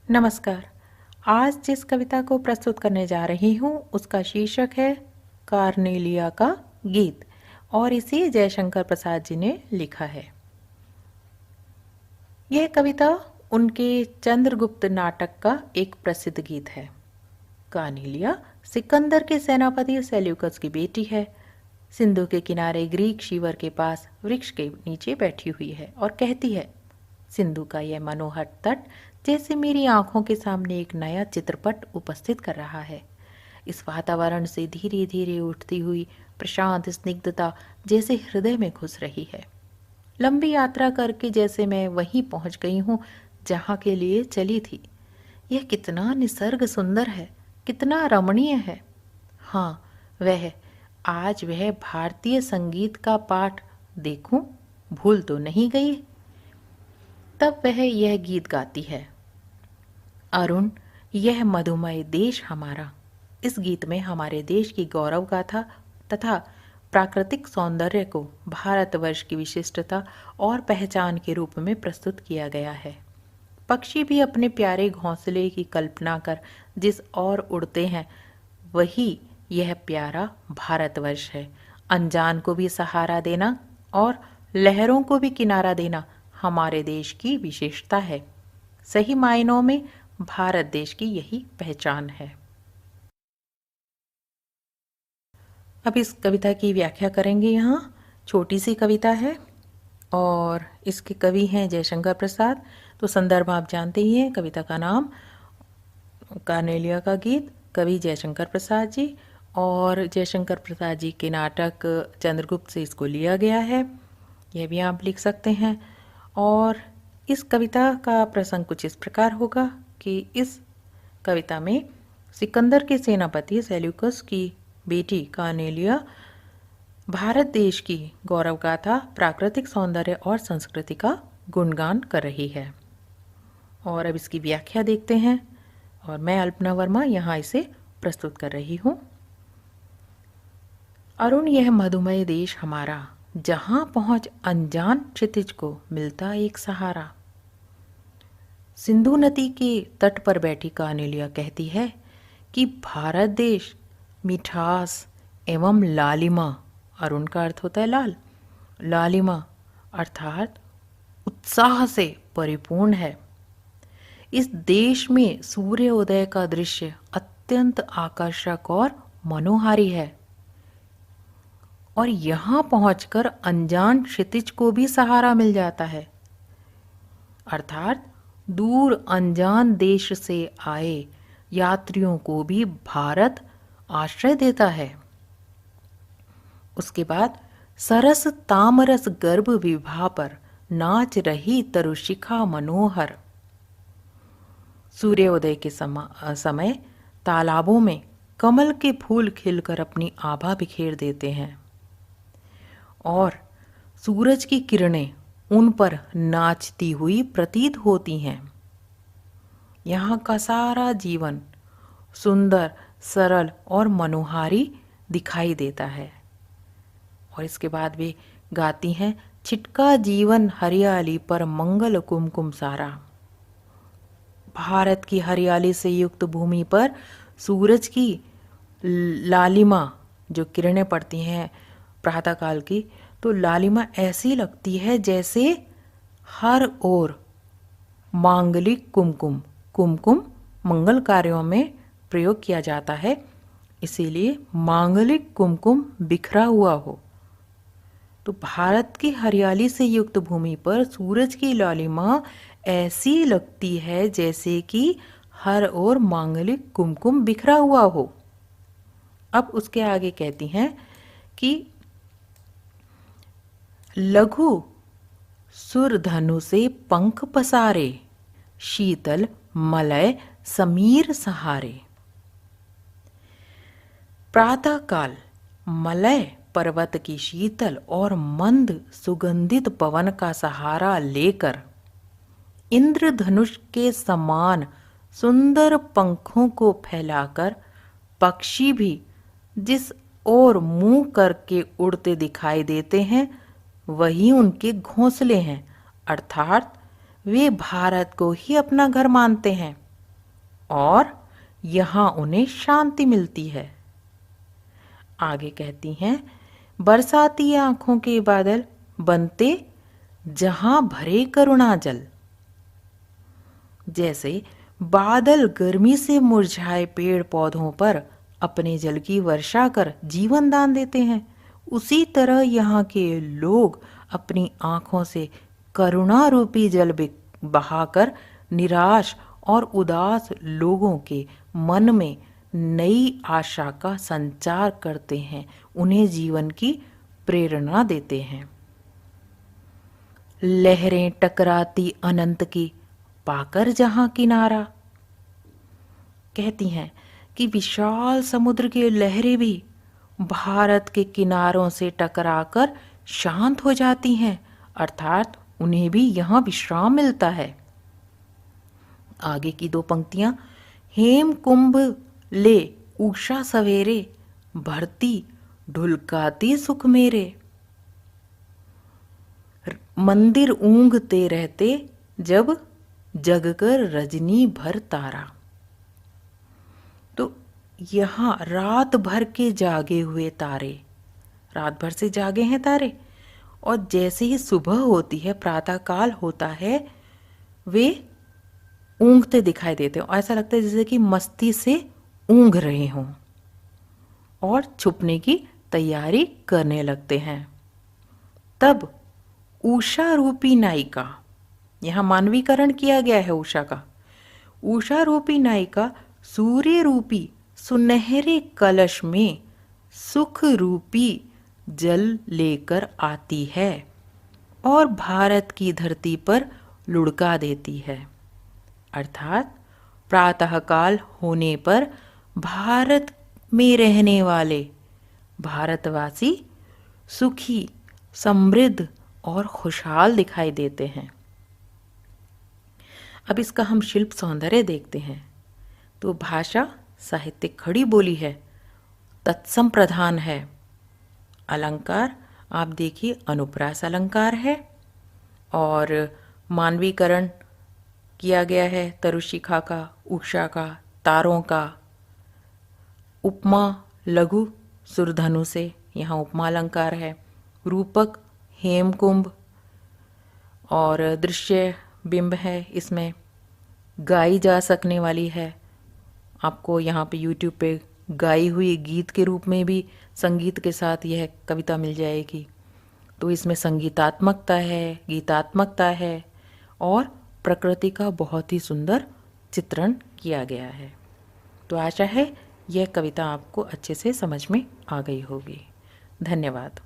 नमस्कार। आज जिस कविता को प्रस्तुत करने जा रही हूँ उसका शीर्षक है कार्नेलिया का गीत और इसे जयशंकर प्रसाद जी ने लिखा है। यह कविता उनके चंद्रगुप्त नाटक का एक प्रसिद्ध गीत है। कार्नेलिया सिकंदर के सेनापति सेल्यूकस की बेटी है। सिंधु के किनारे ग्रीक शिवर के पास वृक्ष के नीचे बैठी हुई है और कहती है, सिंधु का यह मनोहर तट जैसे मेरी आंखों के सामने एक नया चित्रपट उपस्थित कर रहा है। इस वातावरण से धीरे धीरे उठती हुई प्रशांत स्निग्धता जैसे हृदय में घुस रही है। लंबी यात्रा करके जैसे मैं वहीं पहुंच गई हूं जहां के लिए चली थी। यह कितना निसर्ग सुंदर है, कितना रमणीय है। हाँ, वह आज वह भारतीय संगीत का पाठ देखूं, भूल तो नहीं गई। तब वह यह गीत गाती है, अरुण यह मधुमय देश हमारा। इस गीत में हमारे देश की गौरव गाथा तथा प्राकृतिक सौंदर्य को भारतवर्ष की विशिष्टता और पहचान के रूप में प्रस्तुत किया गया है। पक्षी भी अपने प्यारे घोंसले की कल्पना कर जिस ओर उड़ते हैं, वही यह प्यारा भारतवर्ष है। अनजान को भी सहारा देना और लहरों को भी किनारा देना हमारे देश की विशेषता है। सही मायनों में भारत देश की यही पहचान है। अब इस कविता की व्याख्या करेंगे। यहाँ छोटी सी कविता है और इसके कवि हैं जयशंकर प्रसाद। तो संदर्भ आप जानते ही हैं, कविता का नाम कार्नेलिया का गीत, कवि जयशंकर प्रसाद जी, और जयशंकर प्रसाद जी के नाटक चंद्रगुप्त से इसको लिया गया है, यह भी आप लिख सकते हैं। और इस कविता का प्रसंग कुछ इस प्रकार होगा कि इस कविता में सिकंदर के सेनापति सेल्यूकस की बेटी कार्नेलिया भारत देश की गौरव गाथा, प्राकृतिक सौंदर्य और संस्कृति का गुणगान कर रही है। और अब इसकी व्याख्या देखते हैं और मैं अल्पना वर्मा यहाँ इसे प्रस्तुत कर रही हूँ। अरुण यह मधुमय देश हमारा, जहाँ पहुँच अनजान क्षितिज को मिलता एक सहारा। सिंधु नदी के तट पर बैठी कार्नेलिया कहती है कि भारत देश मिठास एवं लालिमा, अरुण का अर्थ होता है लाल, लालिमा अर्थात उत्साह से परिपूर्ण है। इस देश में सूर्योदय का दृश्य अत्यंत आकर्षक और मनोहारी है और यहाँ पहुंचकर अनजान क्षितिज को भी सहारा मिल जाता है, अर्थात दूर अनजान देश से आए यात्रियों को भी भारत आश्रय देता है। उसके बाद सरस तामरस गर्भ विभा पर नाच रही तरुशिखा मनोहर। सूर्योदय के समय तालाबों में कमल के फूल खिलकर अपनी आभा बिखेर देते हैं और सूरज की किरणें उन पर नाचती हुई प्रतीत होती हैं। यहाँ का सारा जीवन सुंदर, सरल और मनोहारी दिखाई देता है। और इसके बाद वे गाती हैं, छिटका जीवन हरियाली पर मंगल कुमकुम सारा। भारत की हरियाली से युक्त भूमि पर सूरज की लालिमा, जो किरणें पड़ती हैं प्रातःकाल की, तो लालिमा ऐसी लगती है जैसे हर ओर मांगलिक कुमकुम, कुमकुम मंगल कार्यों में प्रयोग किया जाता है, इसीलिए मांगलिक कुमकुम बिखरा हुआ हो। तो भारत की हरियाली से युक्त भूमि पर सूरज की लालिमा ऐसी लगती है जैसे कि हर ओर मांगलिक कुमकुम बिखरा हुआ हो। अब उसके आगे कहती हैं कि लघु सुरधनु से पंख पसारे, शीतल मलय समीर सहारे। प्रातःकाल मलय पर्वत की शीतल और मंद सुगंधित पवन का सहारा लेकर इंद्रधनुष के समान सुंदर पंखों को फैलाकर पक्षी भी जिस ओर मुंह करके उड़ते दिखाई देते हैं, वही उनके घोंसले हैं, अर्थात वे भारत को ही अपना घर मानते हैं। और यहाँ उन्हें शांति मिलती है। आगे कहती हैं, बरसाती आंखों के बादल बनते जहां भरे करुणा जल। जैसे बादल गर्मी से मुरझाए पेड़ पौधों पर अपने जल की वर्षा कर जीवन दान देते हैं, उसी तरह यहाँ के लोग अपनी आंखों से करुणा रूपी जल बहाकर निराश और उदास लोगों के मन में नई आशा का संचार करते हैं, उन्हें जीवन की प्रेरणा देते हैं। लहरें टकराती अनंत की पाकर जहां किनारा। कहती हैं कि विशाल समुद्र की लहरें भी भारत के किनारों से टकराकर शांत हो जाती हैं, अर्थात उन्हें भी यहाँ विश्राम मिलता है। आगे की दो पंक्तियां, हेम कुंभ ले उषा सवेरे भरती ढुलकाती सुख मेरे। मंदिर ऊंघते रहते जब जगकर रजनी भर तारा। तो यहाँ रात भर के जागे हुए तारे, रात भर से जागे हैं तारे, और जैसे ही सुबह होती है, प्रातःकाल होता है, वे ऊँघते दिखाई देते हैं। ऐसा लगता है जैसे कि मस्ती से ऊँघ रहे हों और छुपने की तैयारी करने लगते हैं। तब उषा रूपी नायिका, यहाँ मानवीकरण किया गया है उषा का, उषा रूपी नायिका सूर्य रूपी सुनहरे कलश में सुख रूपी जल लेकर आती है और भारत की धरती पर लुढ़का देती है। अर्थात प्रातःकाल होने पर भारत में रहने वाले भारतवासी सुखी, समृद्ध और खुशहाल दिखाई देते हैं। अब इसका हम शिल्प सौंदर्य देखते हैं। तो भाषा साहित्यिक खड़ी बोली है, तत्सम प्रधान है। अलंकार आप देखिए अनुप्रास अलंकार है और मानवीकरण किया गया है तरुशिखा का, उषा का, तारों का। उपमा लघु सुरधनु से, यहाँ उपमा अलंकार है। रूपक हेमकुंभ और दृश्य बिंब है, इसमें गाई जा सकने वाली है। आपको यहाँ पे YouTube पे गाई हुई गीत के रूप में भी संगीत के साथ यह कविता मिल जाएगी। तो इसमें संगीतात्मकता है, गीतात्मकता है और प्रकृति का बहुत ही सुंदर चित्रण किया गया है। तो आशा है यह कविता आपको अच्छे से समझ में आ गई होगी। धन्यवाद।